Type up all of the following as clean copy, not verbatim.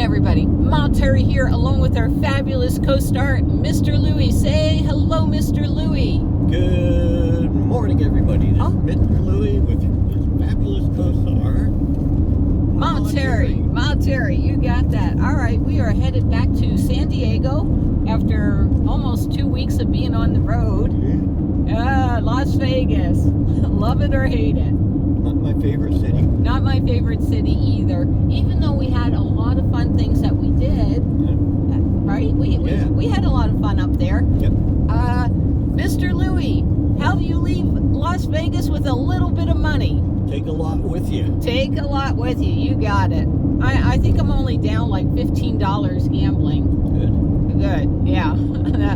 everybody. Ma Terry here, along with our fabulous co-star, Mr. Louie. Say hello, Mr. Louie. Good morning, everybody. This is Mr. Louie with his fabulous co-star, Ma Terry. Ma Terry, you got that. All right, we are headed back to San Diego after almost 2 weeks of being on the road. Las Vegas. Love it or hate it. Not my favorite city. Not my favorite city either. Even though we had a lot of fun things that we did, right? We had a lot of fun up there. Yep. Mr. Louie, how do you leave Las Vegas with a little bit of money? Take a lot with you. Take a lot with you. You got it. I think I'm only down like $15 gambling. Good. Yeah.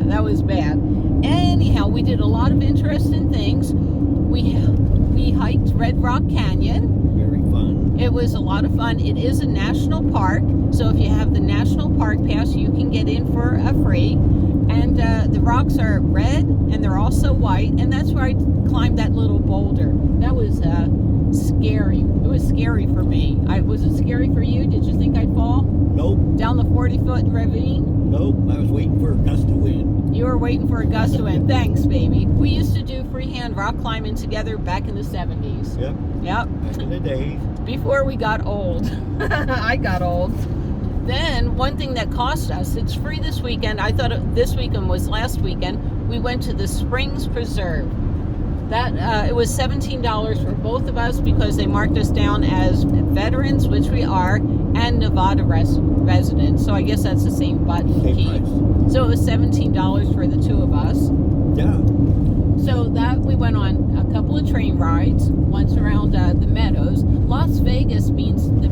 that was bad. Anyhow, we did a lot of interesting things. We hiked Red Rock Canyon. Very fun. It was a lot of fun. It is a national park, so if you have the national park pass, you can get in for a free. And the rocks are red, and they're also white, and that's where I climbed that little boulder. That was scary. It was scary for me. Was it scary for you? Did you think I'd fall? Nope. Down the 40-foot ravine? Nope. I was waiting for a gust of wind. You were waiting for a gust of wind. Thanks, baby. We used to do freehand rock climbing together back in the 70s. Yep. Yep. Back in the days. Before we got old. I got old. Then, one thing that cost us, it's free this weekend. I thought this weekend was last weekend. We went to the Springs Preserve. That it was $17 for both of us because they marked us down as veterans, which we are, and Nevada residents. So I guess that's the same key. Price. So it was $17 for the two of us. Yeah. So that we went on a couple of train rides, once around the meadows. Las Vegas means the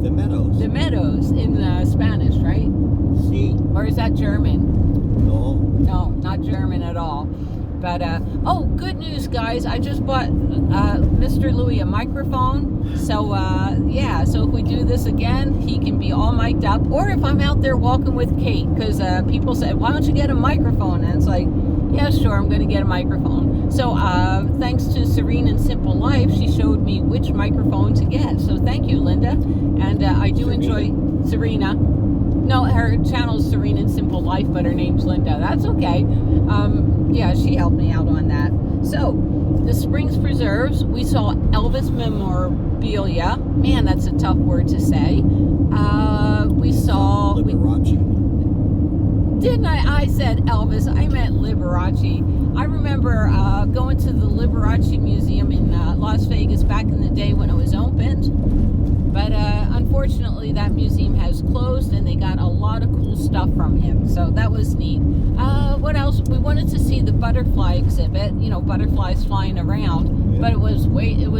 meadows. The meadows in Spanish, right? See. Or is that German? No, not German at all. But, good news, guys. I just bought Mr. Louie a microphone. So, so if we do this again, he can be all mic'd up. Or if I'm out there walking with Kate, because people said, why don't you get a microphone? And it's like, yeah, sure, I'm going to get a microphone. So, thanks to Serene and Simple Life, she showed me which microphone to get. So, thank you, Linda. And I do enjoy Serena. No, her channel's Serene and Simple Life, but her name's Linda. That's okay. She helped me out on that. So, the Springs Preserves, we saw Elvis memorabilia. Man, that's a tough word to say. We saw... Liberace. Didn't I? I said Elvis. I meant Liberace. I remember going to the Liberace Museum in Las Vegas back in the day when it was opened. But unfortunately, that museum has closed, and they got a lot of cool stuff from him. So that was neat. What else? We wanted to see the butterfly exhibit. You know, butterflies flying around. Yeah. But it was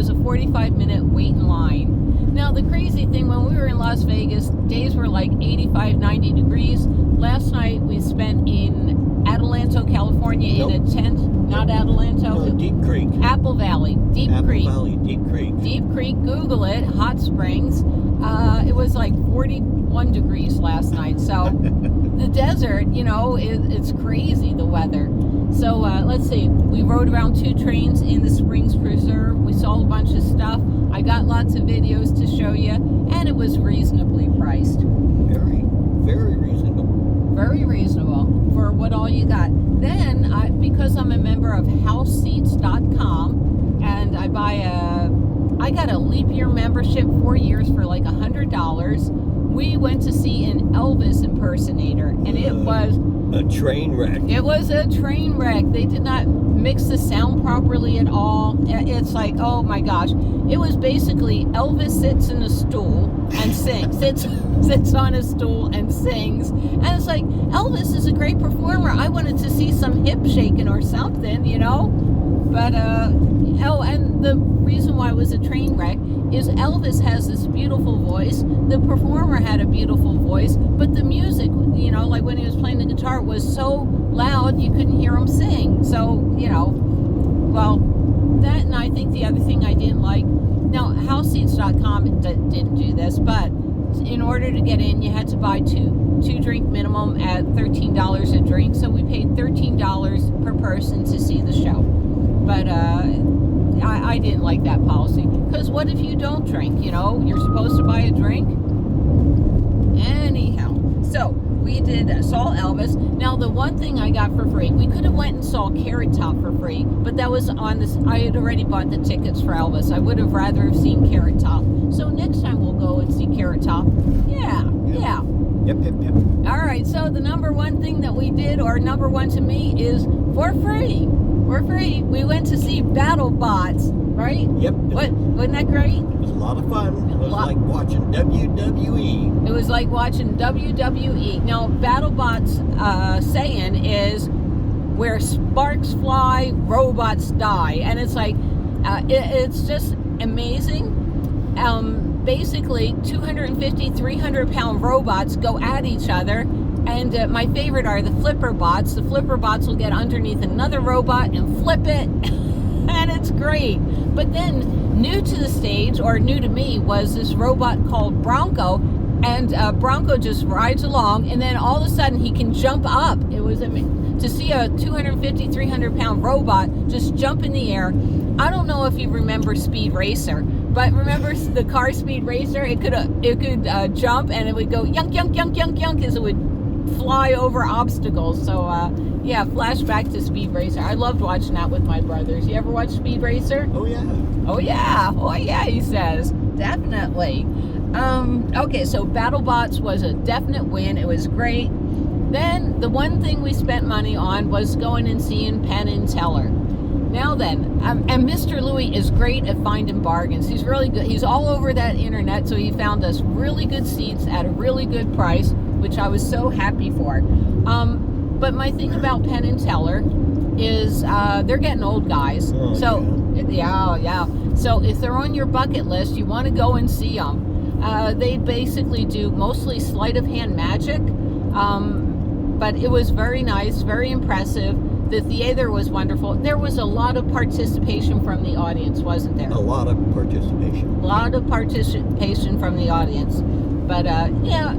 a 45-minute wait in line. Now, the crazy thing, when we were in Las Vegas, days were like 85, 90 degrees. Last night we spent in Adelanto, California in a tent. Not Adelanto. No, Deep Creek. Apple Valley. Deep Creek. Deep Creek. Deep Creek, Google it, hot springs. It was like 41 degrees last night. So the desert, it's crazy, the weather. So let's see. We rode around 2 trains in the Springs Preserve. We saw a bunch of stuff. I got lots of videos to show you, and it was reasonably priced. Very, very reasonable. Very reasonable for what all you got. Then, because I'm a member of houseseats.com, and I got a leap year membership 4 years for like $100. We went to see an Elvis impersonator, and it was a train wreck. It was a train wreck. They did not mix the sound properly at all. It's like, oh my gosh. It was basically Elvis sits in a stool and sings. Sits on a stool and sings. And it's like, Elvis is a great performer. I wanted to see some hip shaking or something, But, and the reason why it was a train wreck is Elvis has this beautiful voice. The performer had a beautiful voice, but the music, like when he was playing the guitar, was so loud you couldn't hear him sing. So, that, and I think the other thing I didn't like, now, houseseats.com didn't do this, but in order to get in, you had to buy two drink minimum at $13 a drink. So we paid $13 per person to see the show. But I didn't like that policy, because what if you don't drink? You're supposed to buy a drink. And saw Elvis. Now, the one thing I got for free, we could have went and saw Carrot Top for free, but that was on this. I had already bought the tickets for Elvis. I would have rather have seen Carrot Top. So next time we'll go and see Carrot Top. Yeah. Yep. All right. So the number one thing that we did, or number one to me, is for free. For free, we went to see BattleBots. Right? Yep. Wasn't that great? It was a lot of fun. It was like watching WWE. It was like watching WWE. Now, BattleBots saying is where sparks fly, robots die. And it's like, it's just amazing. Basically, 250, 300-pound robots go at each other. And my favorite are the flipper bots. The flipper bots will get underneath another robot and flip it. And it's great. But then, new to the stage, or new to me, was this robot called Bronco. And Bronco just rides along, and then all of a sudden he can jump up. It was to see a 250, 300-pound robot just jump in the air. I don't know if you remember Speed Racer, but remember the car Speed Racer? It could jump, and it would go yunk, yunk, yunk, yunk, yunk, as it would fly over obstacles. So yeah, flashback to Speed Racer. I loved watching that with my brothers. You ever watch Speed Racer? Oh yeah, he says. Definitely. Okay, so BattleBots was a definite win. It was great. Then the one thing we spent money on was going and seeing Penn and Teller. Now then, and Mr. Louie is great at finding bargains. He's really good. He's all over that internet, so he found us really good seats at a really good price, which I was so happy for. But my thing about Penn and Teller is they're getting old, guys. Oh, so yeah. So if they're on your bucket list, you want to go and see them. They basically do mostly sleight of hand magic, but it was very nice, very impressive. The theater was wonderful. There was a lot of participation from the audience, wasn't there? a lot of participation. A lot of participation from the audience. But yeah,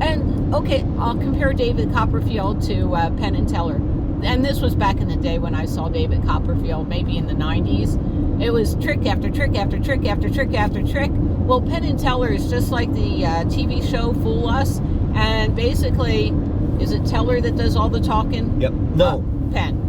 and okay, I'll compare David Copperfield to Penn and Teller. And this was back in the day when I saw David Copperfield, maybe in the 90s. It was trick after trick after trick after trick after trick. Well, Penn and Teller is just like the TV show Fool Us. And basically, is it Teller that does all the talking? Yep. No. Penn.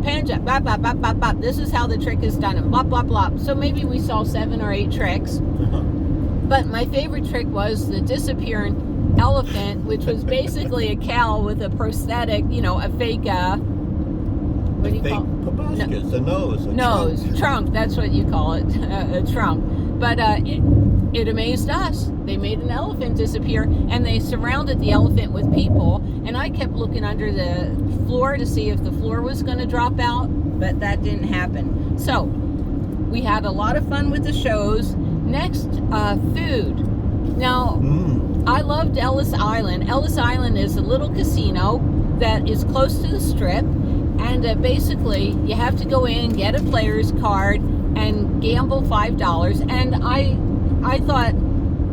Penn, blah, blah, blah, blah, blah. This is how the trick is done, and blah, blah, blah. So maybe we saw 7 or 8 tricks. But my favorite trick was the disappearing elephant, which was basically a cow with a prosthetic, a fake, what do you call it? Proboscis, a nose. Trunk, that's what you call it, a trunk. But it amazed us. They made an elephant disappear, and they surrounded the elephant with people, and I kept looking under the floor to see if the floor was going to drop out, but that didn't happen. So, we had a lot of fun with the shows. Next, food. Now, I loved Ellis Island. Ellis Island is a little casino that is close to the Strip, and basically, you have to go in, get a player's card, and gamble $5. And I thought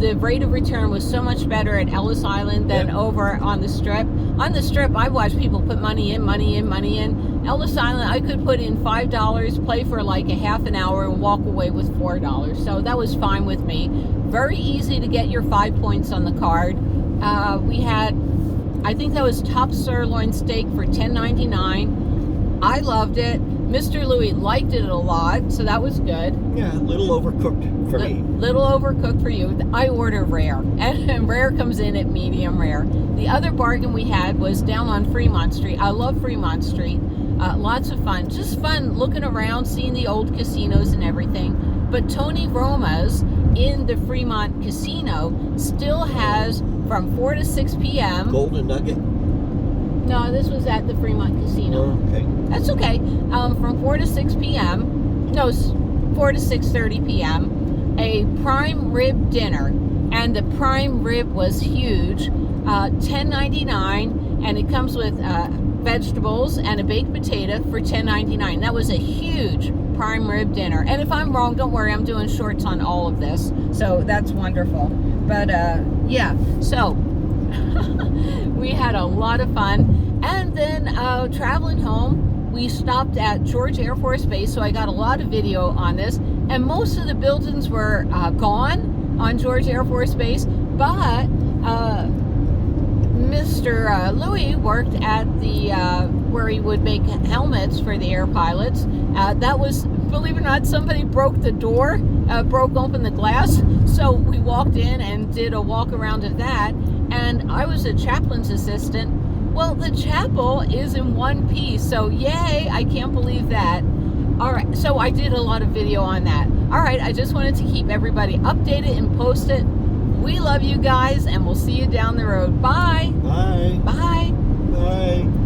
the rate of return was so much better at Ellis Island than over on the Strip. On the Strip, I watched people put money in. Ellis Island, I could put in $5, play for like a half an hour, and walk away with $4. So that was fine with me. Very easy to get your 5 points on the card. We had, I think that was top sirloin steak for $10.99. I loved it. Mr. Louie liked it a lot, so that was good. Yeah, a little overcooked for me. Little overcooked for you. I order rare, and rare comes in at medium rare. The other bargain we had was down on Fremont Street. I love Fremont Street. Lots of fun. Just fun looking around, seeing the old casinos and everything. But Tony Roma's in the Fremont Casino still has from 4 to 6 p.m. Golden Nugget? No, this was at the Fremont Casino. Oh, okay. That's okay. From 4 to 6 p.m. No, 4 to 6:30 p.m. A prime rib dinner. And the prime rib was huge. $10.99. And it comes with vegetables and a baked potato for $10.99. That was a huge prime rib dinner. And if I'm wrong, don't worry. I'm doing shorts on all of this. So that's wonderful. But yeah. So we had a lot of fun. And then traveling home, we stopped at George Air Force Base, so I got a lot of video on this. And most of the buildings were gone on George Air Force Base, but Mr. Louis worked at the where he would make helmets for the air pilots. That was, believe it or not, somebody broke the door, broke open the glass. So we walked in and did a walk around of that. And I was a chaplain's assistant. Well, the chapel is in one piece, so yay! I can't believe that. All right, so I did a lot of video on that. All right, I just wanted to keep everybody updated and posted. We love you guys, and we'll see you down the road. Bye. Bye. Bye. Bye.